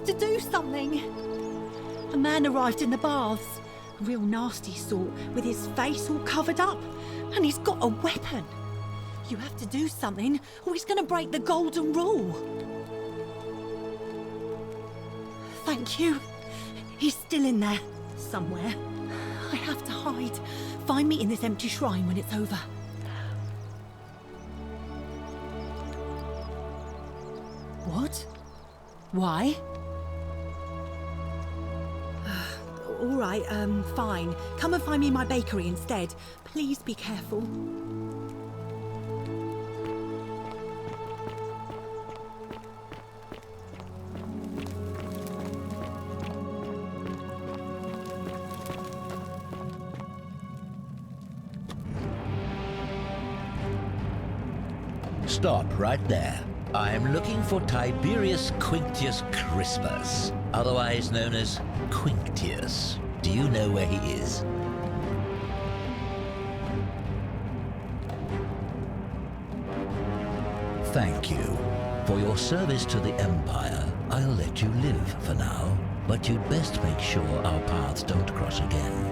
to do something. A man arrived in the baths, a real nasty sort, with his face all covered up, and he's got a weapon. You have to do something, or he's going to break the golden rule. Thank you. He's still in there, somewhere. I have to hide. Find me in this empty shrine when it's over. What? Why? All right, fine. Come and find me in my bakery instead. Please be careful. Stop right there. I am looking for Tiberius Quinctius Crispus, otherwise known as Quinctius. Do you know where he is? Thank you. For your service to the Empire, I'll let you live for now, but you'd best make sure our paths don't cross again.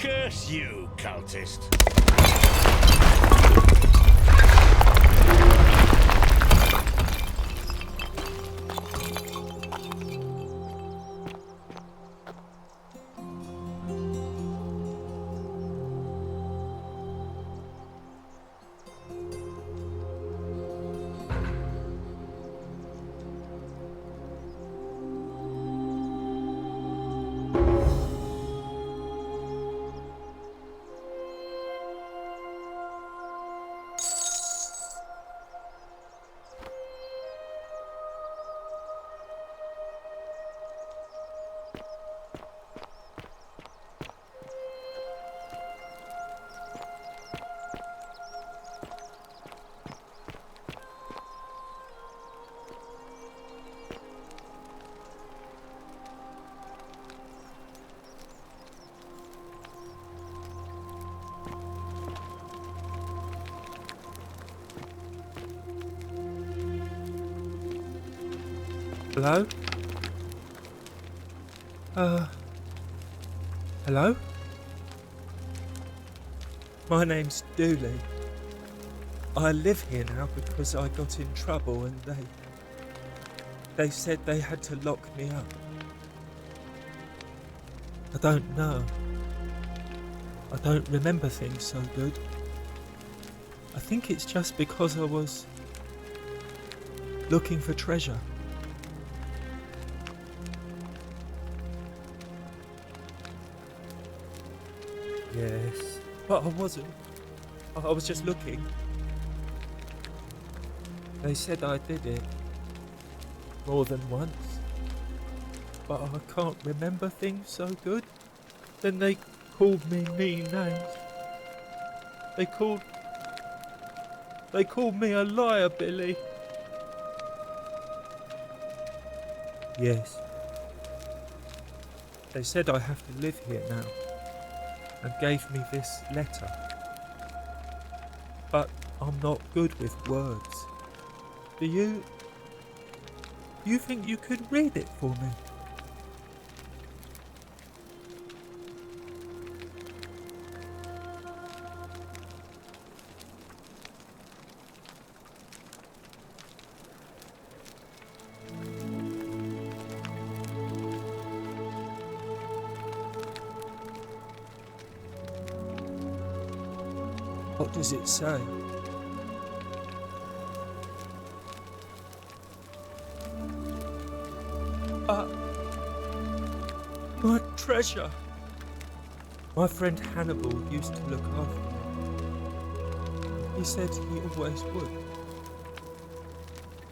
Curse you, cultist! Hello? Hello? My name's Dooley. I live here now because I got in trouble and they said they had to lock me up. I don't know. I don't remember things so good. I think it's just because I was looking for treasure. Yes, but I wasn't. I was just looking. They said I did it more than once, but I can't remember things so good. Then they called me mean names. They called me a liar, Billy. Yes. They said I have to live here now, and gave me this letter. But I'm not good with words. Do you think you could read it for me? What does it say? My treasure. My friend Hannibal used to look after me. He said he always would.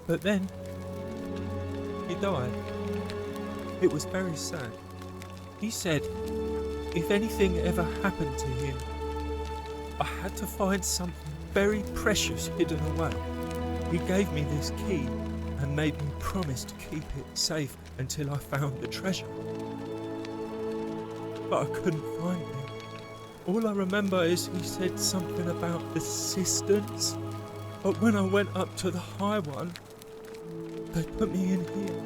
But then, he died. It was very sad. He said if anything ever happened to him, I had to find something very precious hidden away. He gave me this key and made me promise to keep it safe until I found the treasure. But I couldn't find it. All I remember is he said something about the cisterns, but when I went up to the high one, they put me in here.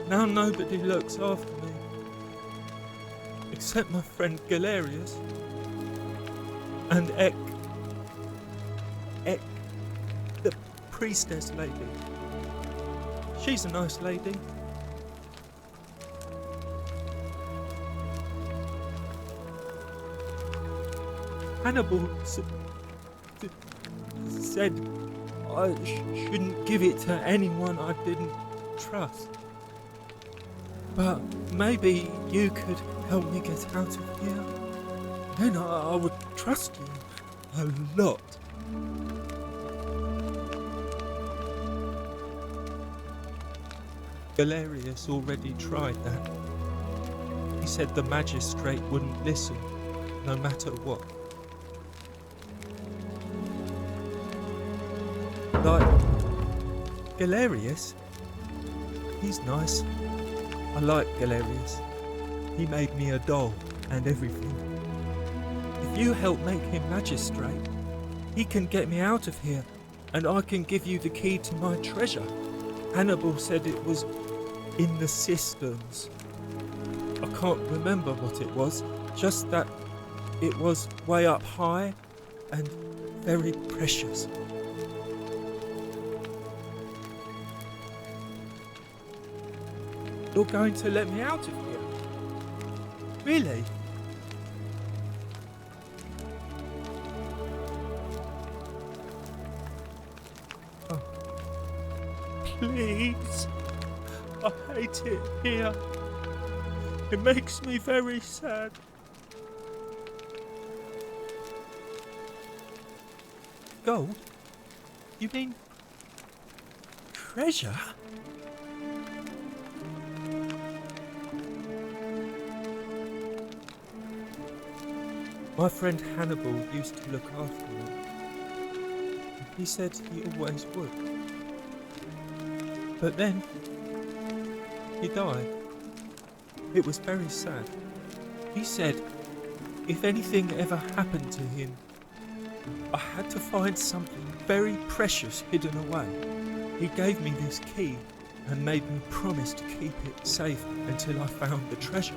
Now nobody looks after me, except my friend Galerius and Ek, the priestess lady. She's a nice lady. Hannibal said I shouldn't give it to anyone I didn't trust. But maybe you could help me get out of here. Then I would trust you a lot. Galerius already tried that. He said the magistrate wouldn't listen, no matter what. Like, Galerius? He's nice. I like Galerius. He made me a doll and everything. If you help make him magistrate, he can get me out of here, and I can give you the key to my treasure. Hannibal said it was in the cisterns. I can't remember what it was, just that it was way up high and very precious. You're going to let me out of here? Really? Oh. Please. I hate it here. It makes me very sad. Gold? You mean treasure? My friend Hannibal used to look after me. He said he always would. But then, he died. It was very sad. He said if anything ever happened to him, I had to find something very precious hidden away. He gave me this key and made me promise to keep it safe until I found the treasure.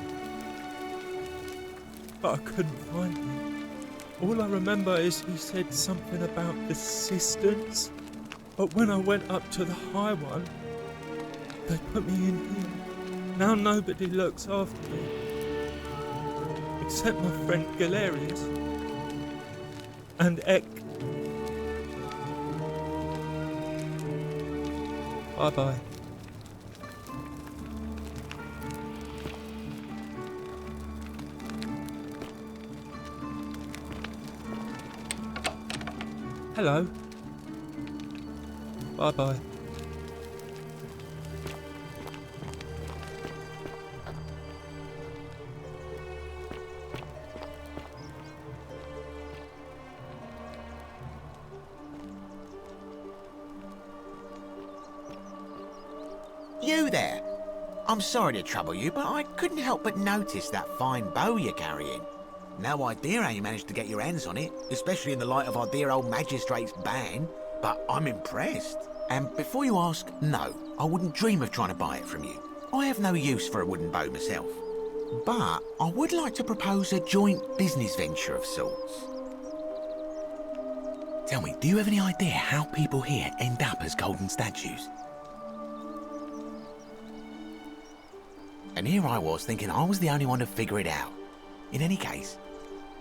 But I couldn't find it. All I remember is he said something about the cisterns, but when I went up to the high one, they put me in here. Now nobody looks after me, except my friend Galerius and Ek. Bye-bye. Hello. Bye-bye. You there? I'm sorry to trouble you, but I couldn't help but notice that fine bow you're carrying. No idea how you managed to get your hands on it, especially in the light of our dear old magistrate's ban, but I'm impressed. And before you ask, no, I wouldn't dream of trying to buy it from you. I have no use for a wooden bow myself. But I would like to propose a joint business venture of sorts. Tell me, do you have any idea how people here end up as golden statues? And here I was thinking I was the only one to figure it out. In any case,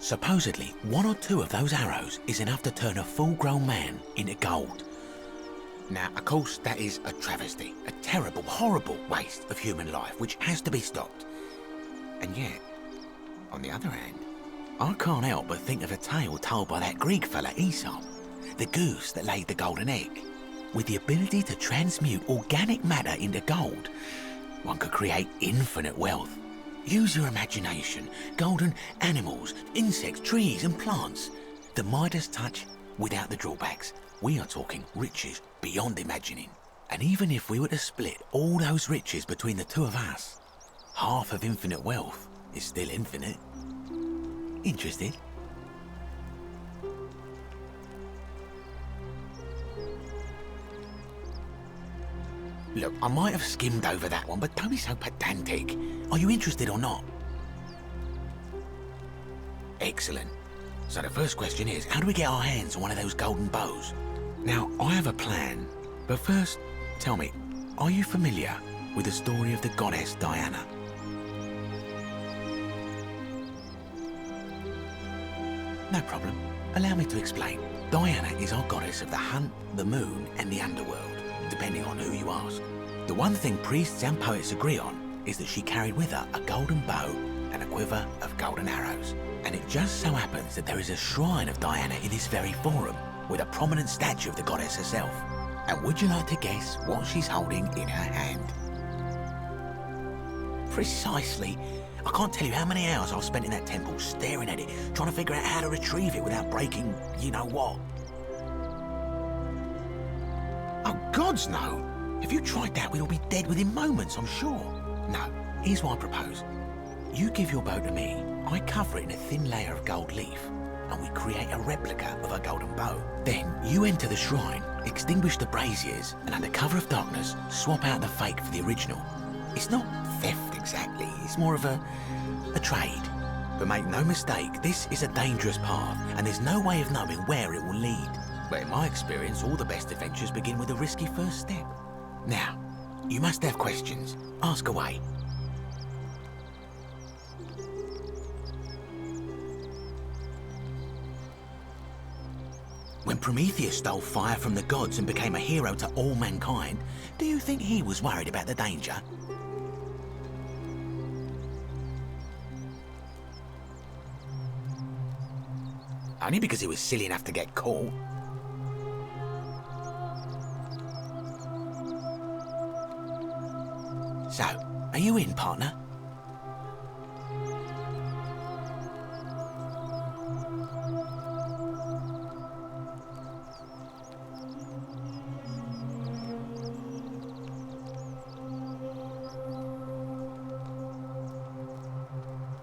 supposedly, 1 or 2 of those arrows is enough to turn a full-grown man into gold. Now, of course, that is a travesty, a terrible, horrible waste of human life, which has to be stopped. And yet, on the other hand, I can't help but think of a tale told by that Greek fella Aesop. the goose that laid the golden egg. With the ability to transmute organic matter into gold, one could create infinite wealth. Use your imagination. Golden animals, insects, trees and plants. The Midas touch without the drawbacks. We are talking riches beyond imagining. And even if we were to split all those riches between the two of us, half of infinite wealth is still infinite. Interested? Look, I might have skimmed over that one, but don't be so pedantic. Are you interested or not? Excellent. So the first question is, how do we get our hands on one of those golden bows? Now, I have a plan, but first, tell me, are you familiar with the story of the goddess Diana? No problem. Allow me to explain. Diana is our goddess of the hunt, the moon, and the underworld, depending on who you ask. The one thing priests and poets agree on is that she carried with her a golden bow and a quiver of golden arrows. And it just so happens that there is a shrine of Diana in this very forum, with a prominent statue of the goddess herself. And would you like to guess what she's holding in her hand? Precisely. I can't tell you how many hours I've spent in that temple staring at it, trying to figure out how to retrieve it without breaking you-know-what. Oh, gods no! If you tried that, we'd all be dead within moments, I'm sure. No, here's what I propose. You give your bow to me, I cover it in a thin layer of gold leaf, and we create a replica of a golden bow. Then you enter the shrine, extinguish the braziers, and under cover of darkness, swap out the fake for the original. It's not theft exactly, it's more of a trade. But make no mistake, this is a dangerous path, and there's no way of knowing where it will lead. But in my experience, all the best adventures begin with a risky first step. Now, you must have questions. Ask away. When Prometheus stole fire from the gods and became a hero to all mankind, do you think he was worried about the danger? Only because he was silly enough to get caught. So, are you in, partner?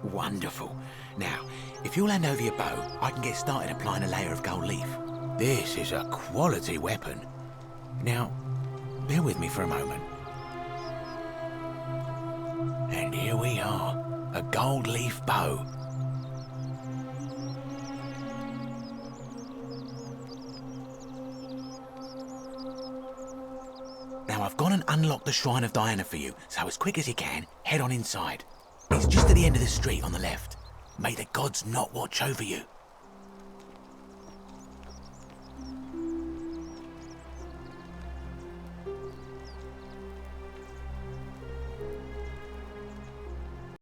Wonderful. Now, if you'll hand over your bow, I can get started applying a layer of gold leaf. This is a quality weapon. Now, bear with me for a moment. And here we are, a gold leaf bow. Now I've gone and unlocked the Shrine of Diana for you, so as quick as you can, head on inside. It's just at the end of the street on the left. May the gods not watch over you.